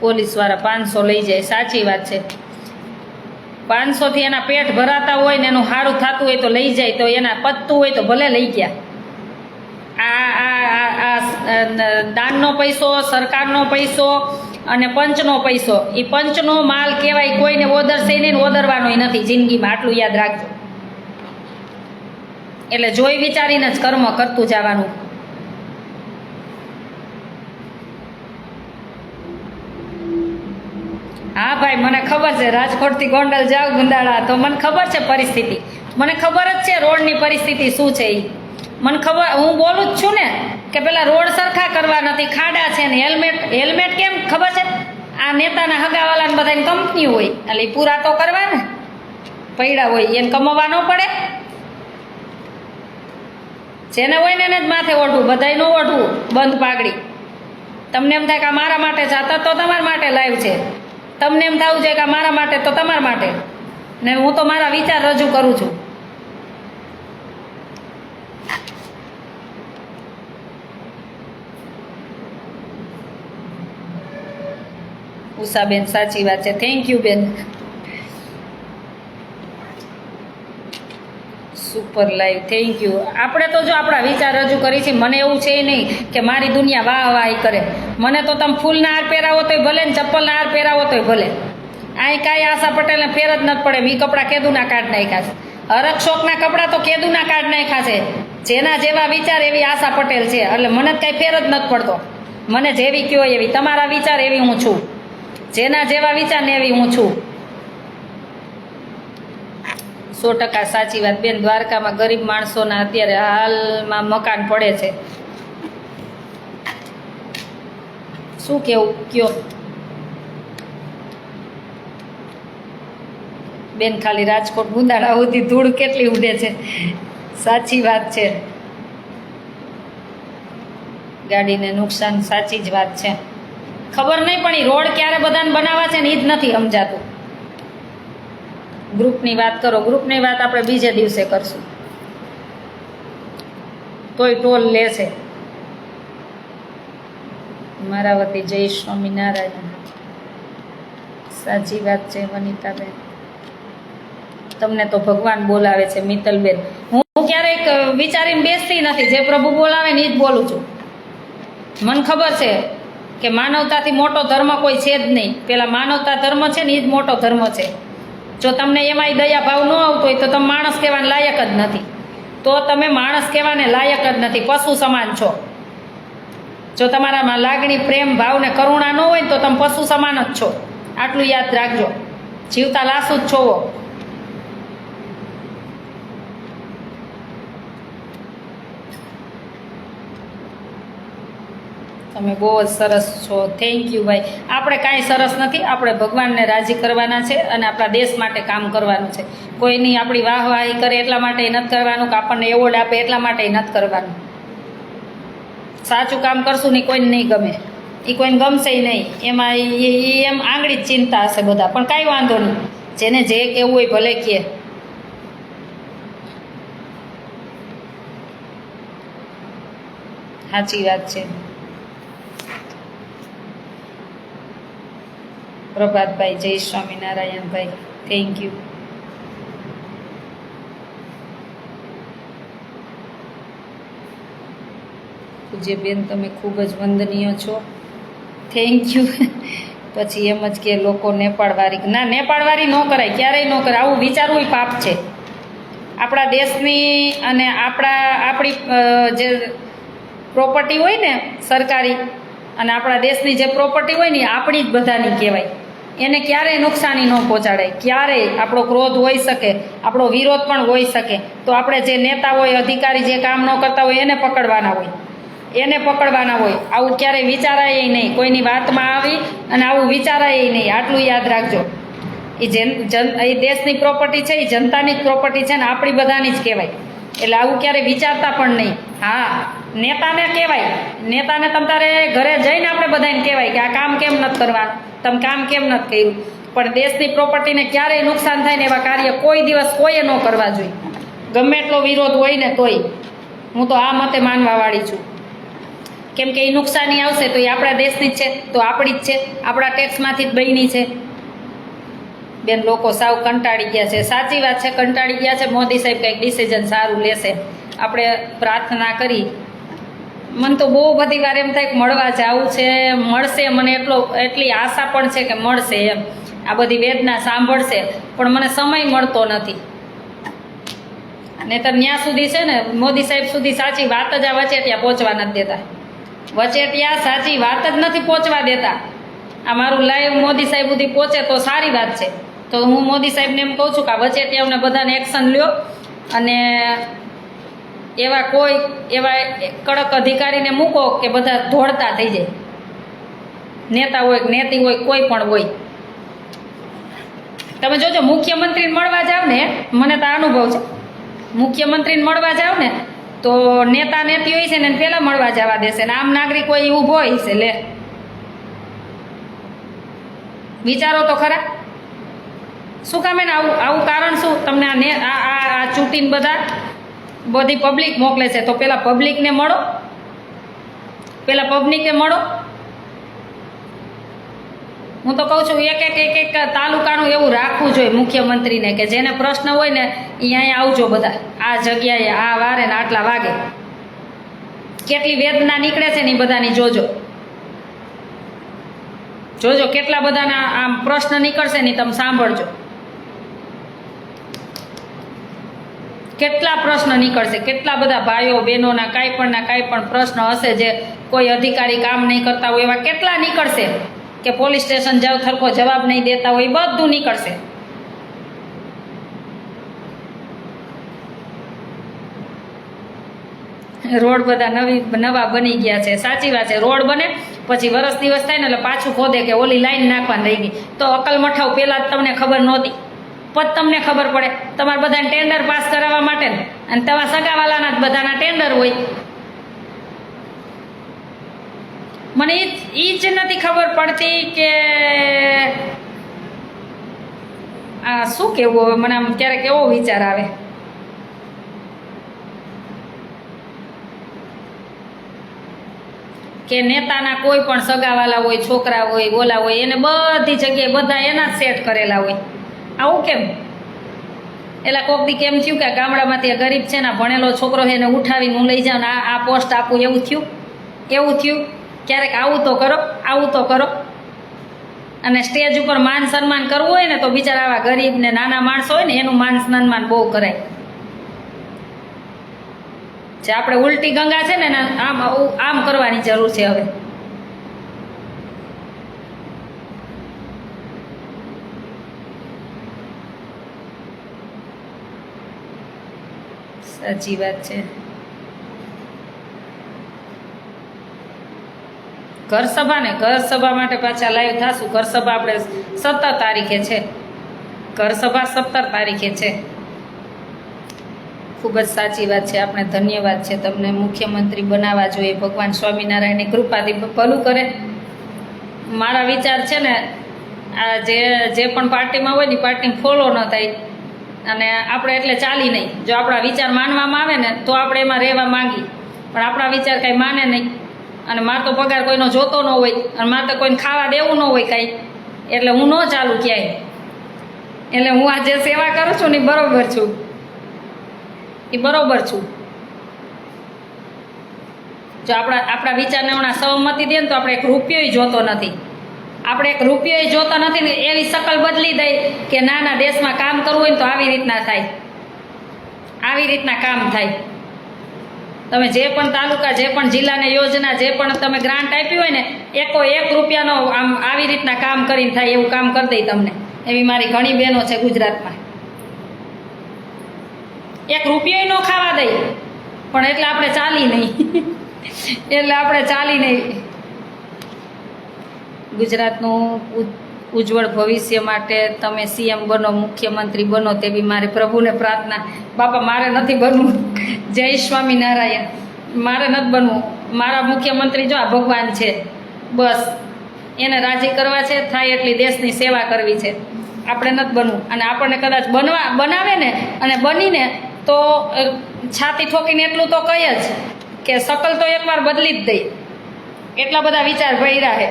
પોલીસ વાળા 500 લઈ જાય. સાચી વાત છે. 500 થી એના પેટ ભરાતા હોય ને એનું સારું થતું હોય તો લઈ જાય, તો એના પતતું હોય તો ભલે લઈ ગયા. દાનનો પૈસો, સરકારનો પૈસો અને પંચનો પૈસો, એ પંચનો માલ કહેવાય. કોઈને ઓદરશે નહીં, ઓદરવાનોય નથી જિંદગીમાં, આટલું યાદ રાખજો. એટલે જોઈ વિચારીને જ કર્મ કરતું જવાનું. હા ભાઈ, મને ખબર છે, રાજકોટથી ગોંડલ જાવ ગુંદાળા, તો મને ખબર છે પરિસ્થિતિ, મને ખબર જ છે રોડની પરિસ્થિતિ શું છે. એ મને ખબર, હું બોલું જ છું ને કે પેલા રોડ સરખા કરવા નથી, ખાડા છે ને. હેલ્મેટ કેમ ખબર છે? આ નેતાના હગાવાલાને બધાની કંપની હોય, એટલે એ પૂરા તો કરવા ને, પૈડા હોય એને કમાવા ન પડે. જેને હોય ને એને જ માથે ઓઢવું, બધાય ન ઓઢવું બંધ પાઘડી. તમને એમ થાય કે આ મારા માટે જાતા તો તમારા માટે લાઈવ છે, તમને એમ થવું છે કે આ મારા માટે તો તમારા માટે, ને હું તો મારા વિચાર રજૂ કરું છું. ઉષાબેન સાચી વાત છે, થેન્ક યુ બેન. Super live, thank you. આપણે તો જો આપણા વિચાર રજૂ કરી છે. મને એવું છે નહીં કે મારી દુનિયા વાહ વાહ કરે. મને તો તમે ફૂલના હાર પહેરાવો તોય ભલે ને ચપ્પલના હાર પહેરાવો તોય ભલે. અહીં કાંઈ આશા પટેલને ફેર જ નથી પડે. એ કપડાં કેદુના કાઢ નાખ્યા છે. હરક શોખના કપડાં તો કેદુના કાઢ નાખ્યા છે. જેના જેવા વિચાર એવી આશા પટેલ છે. એટલે મને જ કાંઈ ફેર જ નથી પડતો. મને જેવી કયો એવી, તમારા વિચાર એવી હું છું, જેના જેવા વિચાર ને એવી હું છું. 100% સાચી વાત બેન. દ્વારકામાં ગરીબ માણસોના અત્યારે હાલમાં મકાન પડે છે. શું કેવું કયો બેન? ખાલી રાજકોટ ગુંદાળા સુધી ધૂળ કેટલી ઉડે છે. સાચી વાત છે, ગાડીને નુકસાન, સાચી જ વાત છે. ખબર નહીં પણ એ રોડ ક્યારે બધાને બનાવવા છે ને એ જ નથી સમજાતું. ગ્રુપની વાત કરો, ગ્રુપની વાત આપણે બીજે દિવસે કરશું. તોય ટોલ લેશે. મારા વતી જય સ્વામિનારાયણ. સાચી વાત છે વનિતાબેન, તમને તો ભગવાન બોલાવે છે. મિત્તલબેન, હું ક્યારેક વિચારીને બેસતી નથી, જે પ્રભુ બોલાવે ને એ જ બોલું છું. મને ખબર છે કે માનવતાથી મોટો ધર્મ કોઈ છે જ નહીં. પેલા માનવતા ધર્મ છે ને એ જ મોટો ધર્મ છે. જો તમને એમાંય દયા ભાવ ન આવતો હોય તો તમે માણસ કહેવાને લાયક જ નથી. તો તમે માણસ કહેવાને લાયક જ નથી, પશુ સમાન છો. જો તમારામાં લાગણી, પ્રેમ, ભાવ ને કરુણા ન હોય તો તમે પશુ સમાન જ છો. આટલું યાદ રાખજો. જીવતા લાશુ જ છો. તમે બહુ જ સરસ છો, થેન્ક યુ ભાઈ. આપણે કાંઈ સરસ નથી, આપણે ભગવાનને રાજી કરવાના છે અને આપણા દેશ માટે કામ કરવાનું છે. કોઈની આપણી વાહવાહી કરે એટલા માટે નથી કરવાનું, કે આપણને એવોર્ડ આપે એટલા માટે નથી કરવાનું. સાચું કામ કરશું ને કોઈને નહીં ગમે, એ કોઈને ગમશે નહીં. એમાં એમ આંગળી જ ચિંતા હશે બધા, પણ કાંઈ વાંધો નહીં. જેને જે કહેવું હોય ભલે કહે. સાચી વાત છે. પ્રભાતભાઈ, જય સ્વામિનારાયણ ભાઈ, થેન્ક યુ. પૂજ્ય બેન, તમે ખૂબ જ વંદનીય છો, થેન્ક યુ. પછી એમ જ કે લોકો નેપાળવાળી, ના નેપાળવાળી ન કરાય, ક્યારેય ન કરાય. આવું વિચારવું એ પાપ છે. આપણા દેશની અને આપણી જે પ્રોપર્ટી હોય ને સરકારી, અને આપણા દેશની જે પ્રોપર્ટી હોય ને આપણી જ બધાની કહેવાય. એને ક્યારેય નુકસાની ન પહોંચાડાય. ક્યારેય આપણો ક્રોધ હોઈ શકે, આપણો વિરોધ પણ હોઈ શકે, તો આપણે જે નેતા હોય, અધિકારી જે કામ ન કરતા હોય એને પકડવાના હોય, એને પકડવાના હોય. આવું ક્યારેય વિચારાય નહીં. કોઈની વાતમાં આવી અને આવું વિચારાય નહીં. આટલું યાદ રાખજો. એ દેશની પ્રોપર્ટી છે, એ જનતાની જ પ્રોપર્ટી છે ને આપણી બધાની જ કહેવાય. એટલે આવું ક્યારેય વિચારતા પણ નહીં. હા, નેતાને કહેવાય, નેતાને તમ તારે ઘરે જઈને આપણે બધાને કહેવાય કે આ કામ કેમ નથી કરવાનું, તમે કામ કેમ નથી કર્યું. પણ દેશની પ્રોપર્ટીને ક્યારેય નુકસાન થાય ને એવા કાર્ય કોઈ દિવસ કોઈએ ન કરવા જોઈએ. ગમે એટલો વિરોધ હોય ને તોય. હું તો આ મતે માનવાવાળી છું. કેમ કે એ નુકસાની આવશે તો એ આપણા દેશની જ છે, તો આપણી જ છે, આપણા ટેક્સમાંથી જ બની છે. બેન, લોકો સાવ કંટાળી ગયા છે. સાચી વાત છે, કંટાળી ગયા છે. મોદી સાહેબ કંઈક ડિસિઝન સારું લેશે. આપણે પ્રાર્થના કરી મને તો બહુ બધી વાર એમ થાય કે મળવા જવું છે, મળશે, મને એટલી આશા પણ છે કે મળશે એમ, આ બધી વેદના સાંભળશે, પણ મને સમય મળતો નથી. નહીંતર ત્યાં સુધી છે ને મોદી સાહેબ સુધી સાચી વાત જ આ વચેટિયા પહોંચવા નથી દેતા. વચેટિયા સાચી વાત જ નથી પહોંચવા દેતા. આ મારું લાઈવ મોદી સાહેબ સુધી પહોંચે તો સારી વાત છે. તો હું મોદી સાહેબને એમ કહું છું કે આ વચેટિયાઓને બધાને એક્શન લ્યો અને એવા કડક અધિકારીને મૂકો કે બધા દોડતા થઈ જાય. નેતા હોય કે નેતી હોય, કોઈ પણ હોય. તમે જોજો મુખ્યમંત્રીને મળવા જાવ ને, મને તો અનુભવ છે, મુખ્યમંત્રીને મળવા જાવ ને તો નેતા નેતી હોય છે ને પહેલાં મળવા જવા દેશે ને આમ નાગરિક હોય ઊભો હોય છે. લે વિચારો તો ખરા, શું કામ એને આવું કારણ શું? તમને આ ચૂંટીને બધી પબ્લિક મોકલે છે તો પેલા પબ્લિકને મળો, હું તો કહું છું એક તાલુકાનું એવું રાખવું જોઈએ મુખ્યમંત્રીને કે જેને પ્રશ્ન હોય ને અહીંયા આવજો બધા, આ જગ્યાએ આ વારે ને આટલા વાગે. કેટલી વેદના નીકળે છે ને એ બધાની જોજો કેટલા બધાના આમ પ્રશ્ન નીકળશે ને તમે સાંભળજો. કેટલા પ્રશ્ન નીકળશે, કેટલા બધા ભાઈઓ બહેનોના કાંઈ પણ પ્રશ્ન હશે જે કોઈ અધિકારી કામ નહીં કરતા હોય એવા કેટલા નીકળશે કે પોલીસ સ્ટેશન જાવ સરખો જવાબ નહીં દેતા હોય, બધું નીકળશે. રોડ બધા નવા બની ગયા છે, સાચી વાત છે. રોડ બને પછી વરસ દિવસ થાય ને એટલે પાછું ખોદે કે ઓલી લાઈન નાખવાની રહી ગઈ. તો અકલ મઠાવ પહેલાં જ તમને ખબર નહોતી, પછી તમને ખબર પડે. તમારે બધાને ટેન્ડર પાસ કરાવવા માટે ને, અને તમારા સગાવાલાના જ બધાના ટેન્ડર હોય. મને એ જ નથી ખબર પડતી કે આ શું કહેવું હવે. મને આમ ક્યારેક એવો વિચાર આવે કે નેતાના કોઈ પણ સગાવાલા હોય, છોકરા હોય, ઓલા હોય, એને બધી જગ્યાએ બધા એના જ સેટ કરેલા હોય. આવું કેમ? એટલે કોક દી કેમ થયું કે ગામડામાંથી ગરીબ છે ને ભણેલો છોકરો છે એને ઉઠાવીને હું લઈ જાઉં ને આ પોસ્ટ આપું, એવું થયું. ક્યારેક આવું તો કરો. અને સ્ટેજ ઉપર માન સન્માન કરવું હોય ને તો બિચારા આવા ગરીબ ને નાના માણસો હોય ને એનું માન સન્માન બહુ કરાય. જે આપણે ઉલટી ગંગા છે ને આમ કરવાની જરૂર છે હવે. સાચી વાત છે. ઘર સભા માટે પાછા લાઈવ થાશું. ઘર સભા આપણે 17 તારીખે છે. ઘર સભા 17 તારીખે છે. ખૂબ જ સાચી વાત છે. આપણે ધન્યવાદ છે તમને. મુખ્યમંત્રી બનાવવા જોઈએ. ભગવાન સ્વામિનારાયણની કૃપાથી ભલું કરે. મારા વિચાર છે ને આ જે પણ પાર્ટીમાં હોય ને પાર્ટી ફોલો ન થાય અને આપણે એટલે ચાલી નહીં. જો આપણા વિચાર માનવામાં આવે ને તો આપણે એમાં રહેવા માંગી, પણ આપણા વિચાર કાંઈ માને નહીં. અને મારે તો પગાર કોઈનો જોતો ન હોય અને મારે તો કોઈને ખાવા દેવું ન હોય કાંઈ, એટલે હું ન ચાલુ ક્યાંય. એટલે હું આ જે સેવા કરું છું ને એ બરોબર છું. જો આપણા વિચારને હમણાં સહમતિ દે ને તો આપણે 1 રૂપિયો જોતો નથી. આપણે 1 રૂપિયો જોતા નથી ને એવી શકલ બદલી દઈ કે નાના દેશમાં કામ કરવું હોય ને તો આવી રીતના થાય, આવી રીતના કામ થાય. તમે જે પણ તાલુકા, જે પણ જિલ્લાને યોજના, જે પણ તમે ગ્રાન્ટ આપી હોય ને 1 રૂપિયાનો આમ આવી રીતના કામ કરીને થાય એવું કામ કરી દઈ તમને. એવી મારી ઘણી બહેનો છે ગુજરાતમાં. 1 રૂપિયો ન ખાવા દઈ, પણ એટલે આપણે ચાલી નહીં. ગુજરાતનું ઉજ્જવળ ભવિષ્ય માટે તમે CM બનો, મુખ્યમંત્રી બનો તેવી મારી પ્રભુને પ્રાર્થના. બાપા મારે નથી બનવું. જય સ્વામિનારાયણ. મારે નથી બનવું. મારા મુખ્યમંત્રી જો આ ભગવાન છે, બસ એને રાજી કરવા છે. થાય એટલી દેશની સેવા કરવી છે. આપણે નથી બનવું. અને આપણને કદાચ બનાવે ને અને બનીને તો છાતી ઠોકીને એટલું તો કહી જ કે શકલ તો એકવાર બદલી જ દઈ. એટલા બધા વિચાર ભર્યા છે.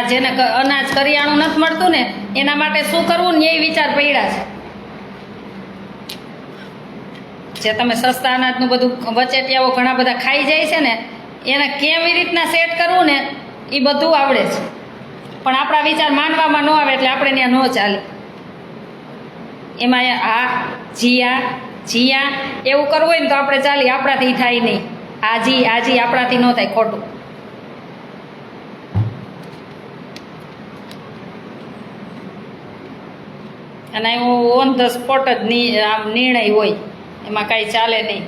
જેને અનાજ કરિયાણું નથી મળતું ને એના માટે શું કરવું ને એ વિચાર પડ્યા છે. જે તમે સસ્તા અનાજનું બધું વચેટિયાઓ ઘણા બધા ખાઈ જાય છે ને, એને કેવી રીતના સેટ કરવું ને એ બધું આવડે છે, પણ આપણા વિચાર માનવામાં ન આવે એટલે આપણે ત્યાં ન ચાલે. એમાં આ જીયા એવું કરવું હોય ને તો આપણે ચાલીએ, આપણાથી થાય નહીં. આજી આપણાથી ન થાય, ખોટું. અને એવું ઓન ધ સ્પોટ જ આમ નિર્ણય હોય, એમાં કાંઈ ચાલે નહીં.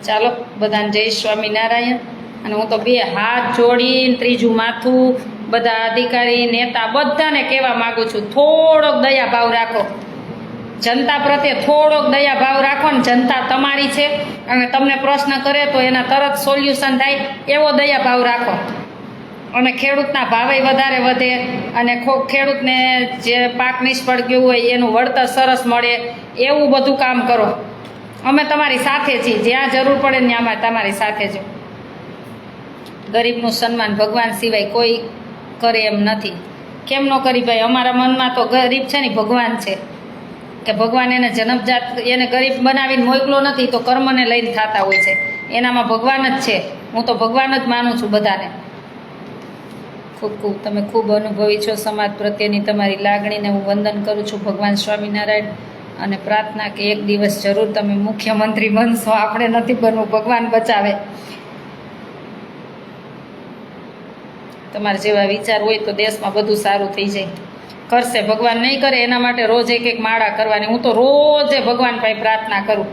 ચાલો બધાને જય સ્વામિનારાયણ. અને હું તો બે હાથ જોડીને ત્રીજું માથું બધા અધિકારી નેતા બધાને કહેવા માગું છું, થોડોક દયાભાવ રાખો જનતા પ્રત્યે, થોડોક દયાભાવ રાખો ને. જનતા તમારી છે અને તમને પ્રશ્ન કરે તો એના તરત સોલ્યુશન થાય એવો દયાભાવ રાખો. અને ખેડૂતના ભાવે વધારે વધે અને ખેડૂતને જે પાક નિષ્ફળ ગયું હોય એનું વળતર સરસ મળે એવું બધું કામ કરો. અમે તમારી સાથે છીએ, જ્યાં જરૂર પડે ને ત્યાં તમારી સાથે છો. ગરીબનું સન્માન ભગવાન સિવાય કોઈ કરે એમ નથી. કેમ ન કરી ભાઈ? અમારા મનમાં તો ગરીબ છે ને ભગવાન છે, કે ભગવાન એને જન્મજાત એને ગરીબ બનાવીને મોકલો નથી, તો કર્મને લઈને થતા હોય છે. એનામાં ભગવાન જ છે. હું તો ભગવાન જ માનું છું બધાને. ખૂબ તમે ખૂબ અનુભવી છો. સમાજ પ્રત્યેની તમારી લાગણીને હું વંદન કરું છું ભગવાન સ્વામિનારાયણ, અને પ્રાર્થના કે એક દિવસ જરૂર તમે મુખ્યમંત્રી બનશો. આપણે નથી બનવું, ભગવાન બચાવે. તમારા જેવા વિચાર હોય તો દેશમાં બધું સારું થઈ જાય. કરશે ભગવાન, નહીં કરે એના માટે રોજ એક માળા કરવાની. હું તો રોજે ભગવાન પાસે પ્રાર્થના કરું,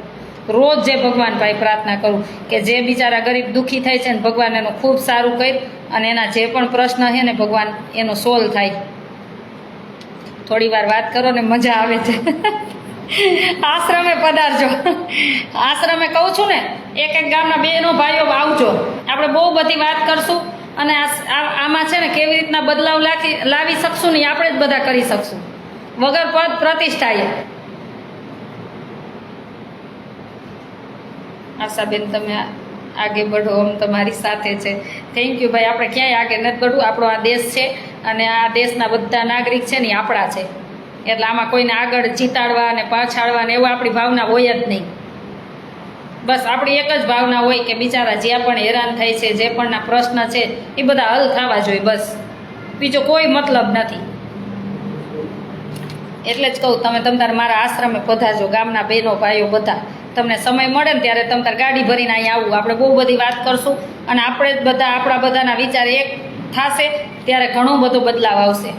રોજ ભગવાન પાસે પ્રાર્થના કરું કે જે બિચારા ગરીબ દુઃખી થાય છે ને, ભગવાન એનું ખૂબ સારું કરી અને એના જે પણ પ્રશ્ન છે ને ભગવાન એનો સોલ્વ થાય. થોડી વાર વાત કરો ને મજા આવે છે. આશ્રમે પધારજો. આશ્રમે કહું છું ને, એક ગામના બહેનો ભાઈઓ આવજો. આપણે બહુ બધી વાત કરશું અને આમાં છે ને કેવી રીતના બદલાવ લાવી શકશું ને આપણે જ બધા કરી શકશું, વગર પદ પ્રતિષ્ઠાએ. આશાબેન તમે આગે બઢો, આમ તમારી સાથે છે. થેન્ક યુ ભાઈ. આપણે ક્યાંય આગે નથી બઢવું. આપણો આ દેશ છે અને આ દેશના બધા નાગરિક છે ને આપણા છે, એટલે આમાં કોઈને આગળ જીતાડવા અને પાછાડવા ને એવું આપણી ભાવના હોય જ નહીં. બસ આપણી એક જ ભાવના હોય કે બિચારા જ્યાં પણ હેરાન થાય છે, જે પણના પ્રશ્ન છે એ બધા હલ થવા જોઈએ, બસ. બીજો કોઈ મતલબ નથી. એટલે જ કહું, તમે તાર મારા આશ્રમે પધારજો. ગામના બહેનો ભાઈઓ બધા, તમને સમય મળે ને ત્યારે તમે તાર ગાડી ભરીને અહીં આવું. આપણે બહુ બધી વાત કરશું અને આપણે જ બધા આપણા બધાના વિચાર એક થશે ત્યારે ઘણો બધો બદલાવ આવશે.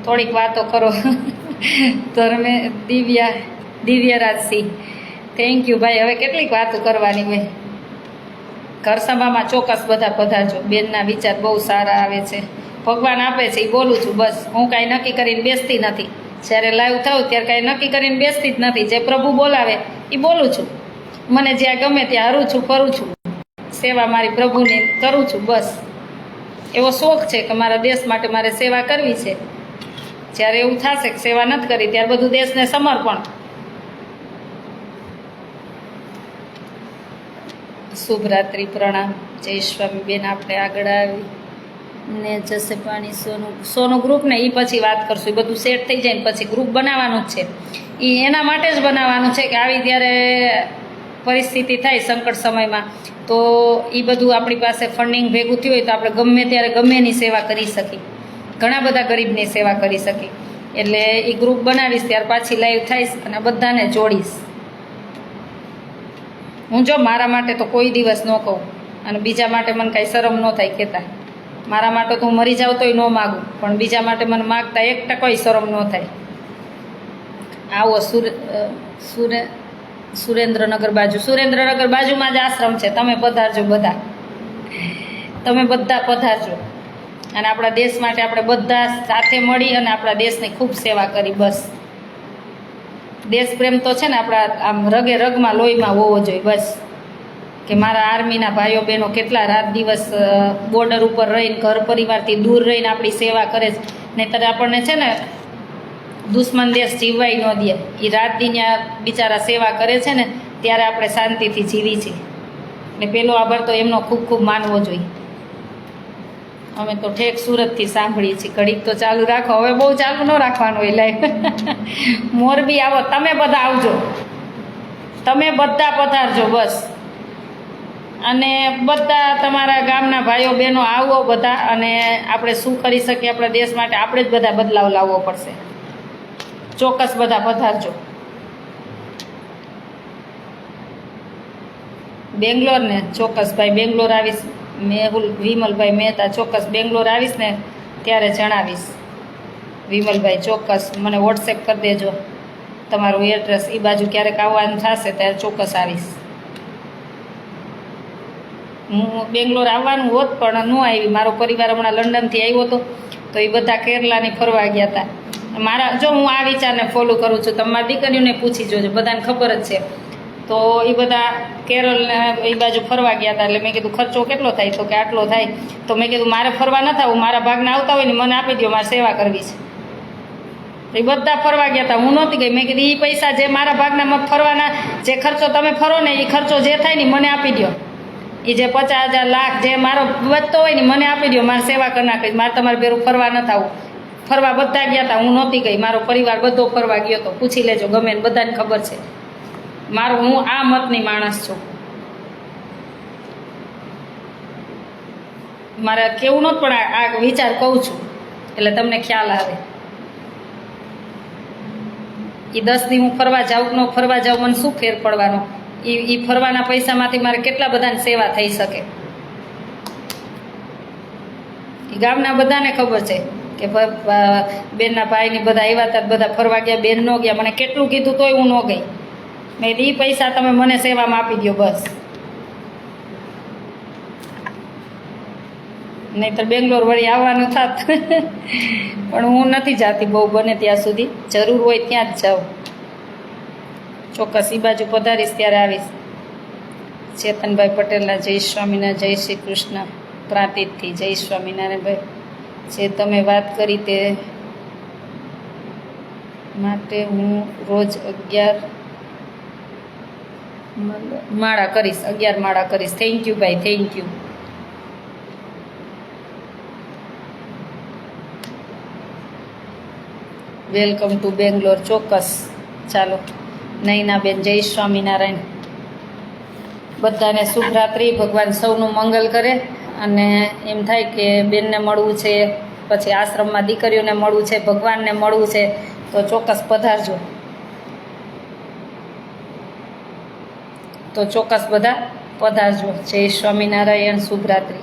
થોડીક વાતો કરો. ધર્મે દિવ્યરાજસિંહ, થેન્ક યુ ભાઈ. હવે કેટલીક વાતો કરવાની હોય. ઘર સભામાં ચોક્કસ બધા પધારજો. બેનના વિચાર બહુ સારા આવે છે. ભગવાન આપે છે એ બોલું છું, બસ. હું કાંઈ નક્કી કરીને બેસતી નથી. જ્યારે લાઈવ થાઉં ત્યારે કાંઈ નક્કી કરીને બેસતી જ નથી. જે પ્રભુ બોલાવે એ બોલું છું. મને જ્યાં ગમે ત્યાં હરું છું, ફરું છું. સેવા મારી પ્રભુની કરું છું, બસ. એવો શોખ છે કે મારા દેશ માટે મારે સેવા કરવી છે. જ્યારે એવું થશે કે સેવા નથી કરી ત્યારે બધું દેશને સમર્પણ. શુભરાત્રિ, પ્રણામ. જય સ્વામી બેન. આપણે આગળ આવી ને જશે પાણી સોનું ગ્રુપ ને એ પછી વાત કરશું. એ બધું સેટ થઈ જાય ને પછી ગ્રુપ બનાવવાનું જ છે. એ એના માટે જ બનાવવાનું છે કે આવી ત્યારે પરિસ્થિતિ થાય સંકટ સમયમાં તો એ બધું આપણી પાસે ફંડિંગ ભેગું થયું હોય તો આપણે ગમે ત્યારે ગમે એની સેવા કરી શકીએ. ઘણા બધા ગરીબની સેવા કરી શકીએ. એટલે એ ગ્રુપ બનાવીશ ત્યાર પાછી લાઈવ થઈશ અને બધાને જોડીશ. હું જો મારા માટે તો કોઈ દિવસ ન કહું અને બીજા માટે મને કાંઈ શરમ ન થાય કહેતા. મારા માટે તો હું મરી જાઉં તોય ન માગું, પણ બીજા માટે મને માગતા 1% શરમ ન થાય. આવો સુરેન્દ્રનગર બાજુમાં જ આશ્રમ છે. તમે પધારજો બધા, તમે બધા પધારજો. અને આપણા દેશ માટે આપણે બધા સાથે મળી અને આપણા દેશની ખૂબ સેવા કરી. બસ દેશ પ્રેમ તો છે ને આપણા આમ રગે રગમાં લોહીમાં હોવો જોઈએ. બસ કે મારા આર્મીના ભાઈઓ બહેનો કેટલા રાત દિવસ બોર્ડર ઉપર રહીને ઘર પરિવારથી દૂર રહીને આપણી સેવા કરે છે. નહીંતર આપણને છે ને દુશ્મન દેશ જીવવાય ન દે. એ રાત દિન બિચારા સેવા કરે છે ને ત્યારે આપણે શાંતિથી જીવી છીએ. ને પહેલો આભાર તો એમનો ખૂબ ખૂબ માનવો જોઈએ. અમે તો ઠેક સુરતથી સાંભળીએ છીએ. ઘડીક તો ચાલુ રાખો, હવે બહુ ચાલુ ન રાખવાનું હોય. લાઈવ મોરબી આવો, તમે બધા આવજો, તમે બધા પધારજો બસ. અને બધા તમારા ગામના ભાઈઓ બહેનો આવો બધા, અને આપણે શું કરી શકીએ આપણા દેશ માટે, આપણે જ બધા બદલાવ લાવવો પડશે. ચોક્કસ બધા પધારજો. બેંગ્લોર ને ચોક્કસ ભાઈ, બેંગ્લોર આવીશ. મેહુલ વિમલભાઈ મહેતા, ચોક્કસ બેંગ્લોર આવીશ ને ત્યારે જણાવીશ. વિમલભાઈ ચોક્કસ મને વોટ્સએપ કરી દેજો તમારું એડ્રેસ. એ બાજુ ક્યારેક આવવાનું થશે ત્યારે ચોક્કસ આવીશ. હું બેંગ્લોર આવવાનું હોત પણ ન આવી. મારો પરિવાર હમણાં લંડનથી આવ્યો હતો, તો એ બધા કેરલાની ફરવા ગયા હતા. મારા જો હું આ વિચારને ફોલો કરું છું, તમે મારી દીકરીઓને પૂછી જોજો, બધાને ખબર જ છે. તો એ બધા કેરળ એ બાજુ ફરવા ગયા હતા. એટલે મેં કીધું ખર્ચો કેટલો થાય? તો કે આટલો થાય. તો મેં કીધું મારે ફરવા ન થવું, મારા ભાગના આવતા હોય ને મને આપી દો, મારે સેવા કરવી છે. એ બધા ફરવા ગયા હતા, હું નહોતી ગઈ. મેં કીધું એ પૈસા જે મારા ભાગના ફરવાના જે ખર્ચો તમે ફરો ને, એ ખર્ચો જે થાય ને મને આપી દો. એ જે 50,000 લાખ જે મારો બચતો હોય ને મને આપી દો, મારે સેવા કરી નાખી. મારે તમારે ભેરું ફરવા ન થવું. ફરવા બધા ગયા હતા, હું નહોતી ગઈ. મારો પરિવાર બધો ફરવા ગયો હતો. પૂછી લેજો, ગમે ને બધાને ખબર છે. હું આ મતની માણસ છું. મારે કેવું નહોતું, પણ આ વિચાર કહું છું એટલે તમને ખ્યાલ આવે. એ 10 દી હું ફરવા જાઉં ન ફરવા જાઉં, મને શું ફેર પડવાનો? એ ફરવાના પૈસામાંથી મારે કેટલા બધાની સેવા થઈ શકે. એ ગામના બધાને ખબર છે કે બેનના ભાઈની બધા આવ્યા હતા, બધા ફરવા ગયા, બેન ન ગયા. મને કેટલું કીધું તોય હું ન ગઈ. મેં એ પૈસા તમે મને સેવામાં આપી દો બસ. નહીંતર બેંગ્લોર વળી આવવાનું થાત. પણ હું નથી જાતી બહુ, બને ત્યાં સુધી. જરૂર હોય ત્યાં જ જાઉં. ચોક્કસ એ બાજુ પધારીશ ત્યારે આવીશ. ચેતનભાઈ પટેલના જય સ્વામિનારાયણ, જય શ્રી કૃષ્ણ. પ્રાંતિજથી જય સ્વામિનારાયણ ભાઈ. જે તમે વાત કરી તે માટે હું રોજ 11 માળા કરીશ. 11 માળા કરીશ. થેન્ક યુ ભાઈ, thank you. Welcome to Bangalore. ચોક્કસ. ચાલો નૈનાબેન, જય સ્વામિનારાયણ. બધાને શુભ રાત્રિ. ભગવાન સૌનું મંગલ કરે. અને એમ થાય કે બેનને મળવું છે, પછી આશ્રમમાં દીકરીઓને મળવું છે, ભગવાનને મળવું છે, તો ચોક્કસ પધારજો. તો ચોક્કસ બધા પધારજો. જય સ્વામિનારાયણ. શુભ રાત્રિ.